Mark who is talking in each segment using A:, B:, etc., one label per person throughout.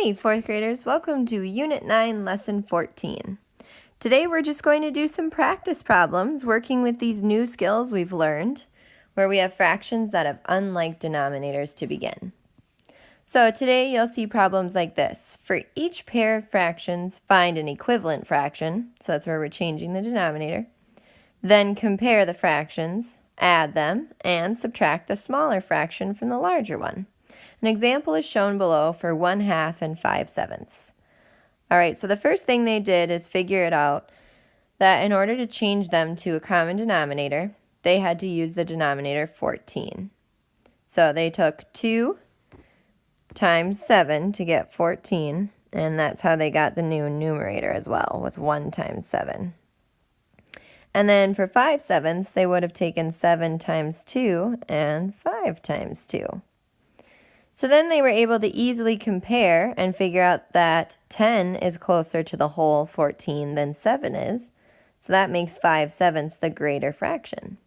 A: Hi, 4th graders. Welcome to Unit 9, Lesson 14. Today we're just going to do some practice problems working with these new skills we've learned where we have fractions that have unlike denominators to begin. So today you'll see problems like this. For each pair of fractions, find an equivalent fraction, so that's where we're changing the denominator. Then compare the fractions, add them, and subtract the smaller fraction from the larger one. An example is shown below for 1/2 and 5/7. All right, so the first thing they did is figure it out that in order to change them to a common denominator, they had to use the denominator 14. So they took 2 times 7 to get 14, and that's how they got the new numerator as well, with 1 times 7. And then for 5/7, they would have taken 7 times 2 and 5 times 2. So then they were able to easily compare and figure out that 10 is closer to the whole 14 than 7 is. So that makes 5/7 the greater fraction.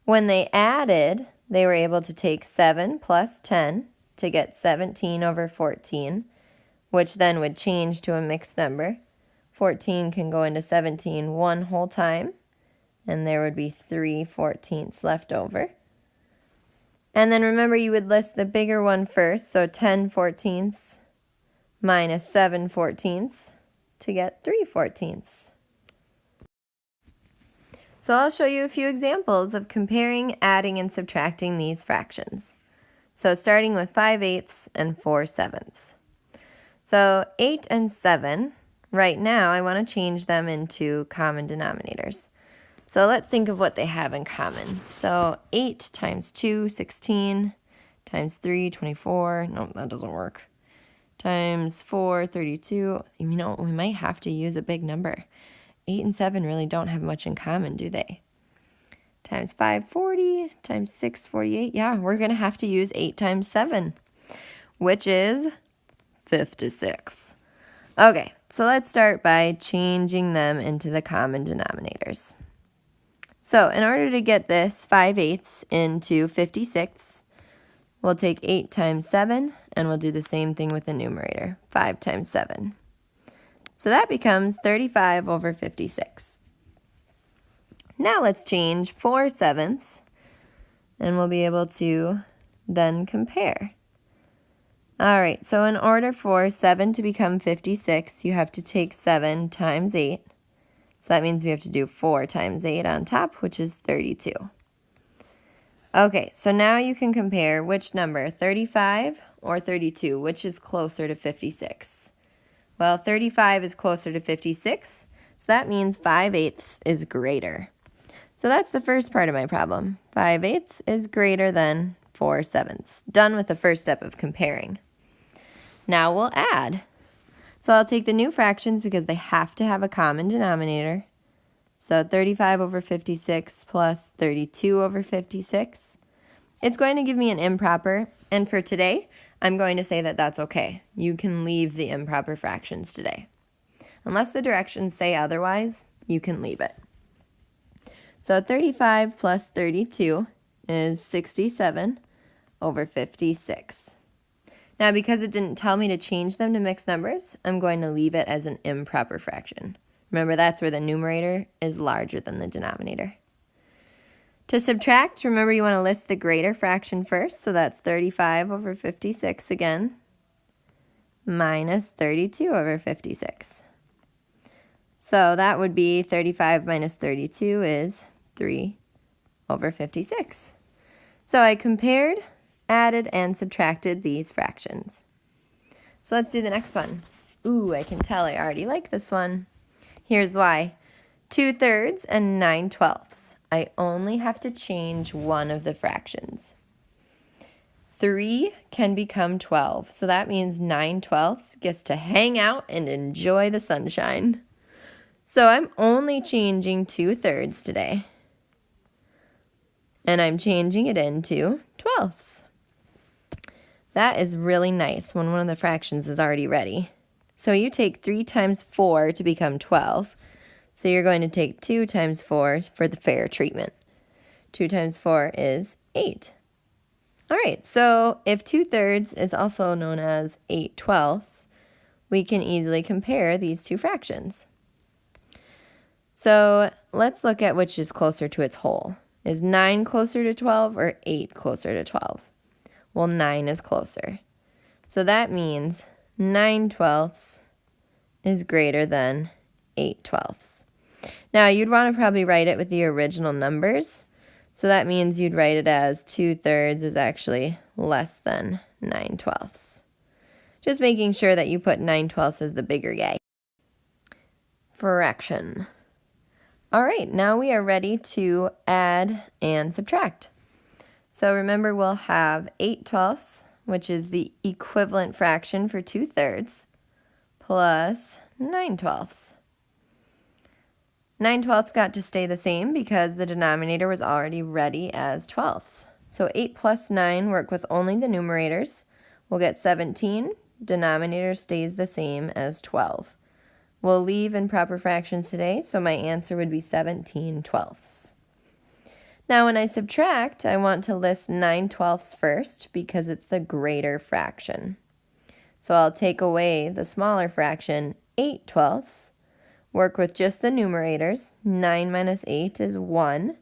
A: When they added, they were able to take 7 plus 10 to get 17 over 14, which then would change to a mixed number. 14 can go into 17 one whole time, and there would be 3/14 left over. And then remember, you would list the bigger one first, so 10/14 minus 7/14 to get 3/14. So I'll show you a few examples of comparing, adding, and subtracting these fractions. So starting with 5/8 and 4/7. So 8 and 7, right now I want to change them into common denominators. So let's think of what they have in common. So 8 times 2, 16, times 3, 24. No, that doesn't work. Times 4, 32. You know, we might have to use a big number. 8 and 7 really don't have much in common, do they? Times 5, 40. Times 6, 48. Yeah, we're going to have to use 8 times 7, which is 56. Okay, so let's start by changing them into the common denominators. So in order to get this 5/8 into 56, we'll take 8 times 7, and we'll do the same thing with the numerator, 5 times 7. So that becomes 35 over 56. Now let's change 4/7, and we'll be able to then compare. All right, so in order for 7 to become 56, you have to take 7 times 8. So that means we have to do 4 times 8 on top, which is 32. Okay, so now you can compare which number, 35 or 32, which is closer to 56. Well, 35 is closer to 56, so that means 5/8 is greater. So that's the first part of my problem. 5/8 is greater than 4/7. Done with the first step of comparing. Now we'll add. So I'll take the new fractions because they have to have a common denominator. So 35 over 56 plus 32 over 56. It's going to give me an improper, and for today, I'm going to say that that's okay. You can leave the improper fractions today. Unless the directions say otherwise, you can leave it. So 35 plus 32 is 67 over 56. Now, because it didn't tell me to change them to mixed numbers, I'm going to leave it as an improper fraction. Remember, that's where the numerator is larger than the denominator. To subtract, remember you want to list the greater fraction first, so that's 35 over 56 again, minus 32 over 56. So that would be 35 minus 32 is 3 over 56. So I compared, added, and subtracted these fractions. So let's do the next one. Ooh, I can tell I already like this one. Here's why. 2/3 and 9/12. I only have to change one of the fractions. 3 can become 12, so that means 9/12 gets to hang out and enjoy the sunshine. So I'm only changing 2/3 today. And I'm changing it into 12ths. That is really nice when one of the fractions is already ready. So you take 3 times 4 to become 12. So you're going to take 2 times 4 for the fair treatment. 2 times 4 is 8. All right, so if 2/3 is also known as 8/12, we can easily compare these two fractions. So let's look at which is closer to its whole. Is 9 closer to 12 or 8 closer to 12? Well, 9 is closer. So that means 9/12 is greater than 8/12. Now, you'd want to probably write it with the original numbers. So that means you'd write it as 2/3 is actually less than 9/12. Just making sure that you put 9/12 as the bigger guy. Fraction. All right, now we are ready to add and subtract. So remember, we'll have 8/12, which is the equivalent fraction for 2/3, plus 9/12. 9/12 got to stay the same because the denominator was already ready as 12ths. So 8 plus 9 work with only the numerators. We'll get 17. Denominator stays the same as 12. We'll leave improper fractions today, so my answer would be 17/12. Now when I subtract, I want to list 9/12 first because it's the greater fraction. So I'll take away the smaller fraction, 8/12. Work with just the numerators. 9 minus 8 is 1.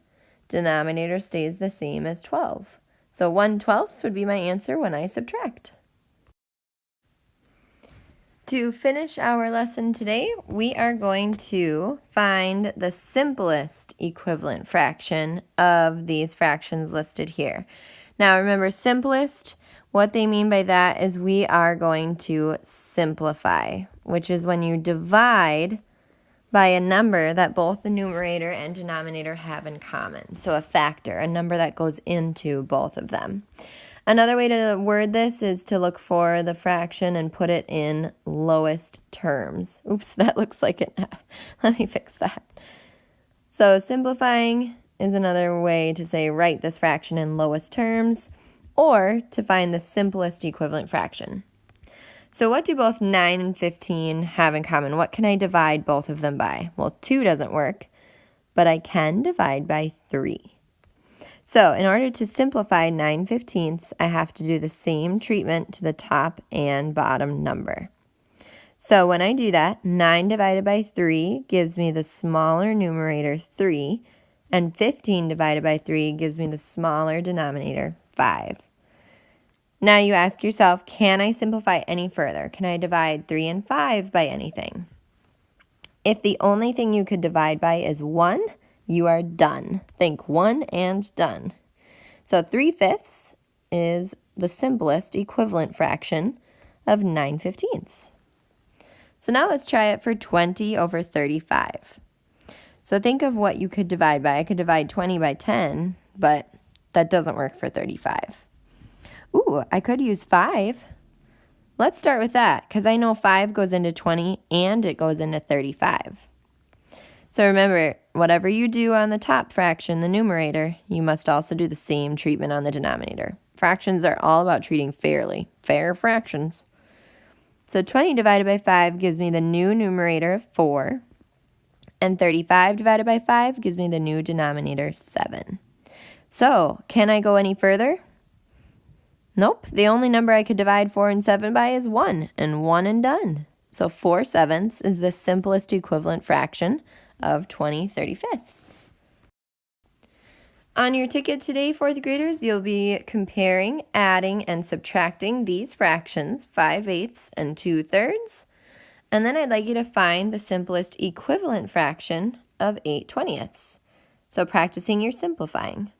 A: Denominator stays the same as 12. So 1/12 would be my answer when I subtract. To finish our lesson today, we are going to find the simplest equivalent fraction of these fractions listed here. Now remember, simplest, what they mean by that is we are going to simplify, which is when you divide by a number that both the numerator and denominator have in common. So a factor, a number that goes into both of them. Another way to word this is to look for the fraction and put it in lowest terms. Oops, that looks like an F. Let me fix that. So simplifying is another way to say write this fraction in lowest terms, or to find the simplest equivalent fraction. So what do both 9 and 15 have in common? What can I divide both of them by? Well, 2 doesn't work, but I can divide by 3. So in order to simplify 9/15, I have to do the same treatment to the top and bottom number. So when I do that, 9 divided by 3 gives me the smaller numerator 3, and 15 divided by 3 gives me the smaller denominator 5. Now you ask yourself, can I simplify any further? Can I divide 3 and 5 by anything? If the only thing you could divide by is 1, you are done. Think 1 and done. So 3/5 is the simplest equivalent fraction of 9/15. So now let's try it for 20 over 35. So think of what you could divide by. I could divide 20 by 10, but that doesn't work for 35. Ooh, I could use 5. Let's start with that, because I know 5 goes into 20 and it goes into 35. So remember, whatever you do on the top fraction, the numerator, you must also do the same treatment on the denominator. Fractions are all about treating fairly. Fair fractions. So 20 divided by 5 gives me the new numerator of 4. And 35 divided by 5 gives me the new denominator 7. So, can I go any further? Nope. The only number I could divide 4 and 7 by is 1. And 1 and done. So 4/7 is the simplest equivalent fraction of 20/35. On your ticket today, 4th graders, you'll be comparing, adding, and subtracting these fractions, 5/8 and 2/3. And then I'd like you to find the simplest equivalent fraction of 8/20. So practicing your simplifying.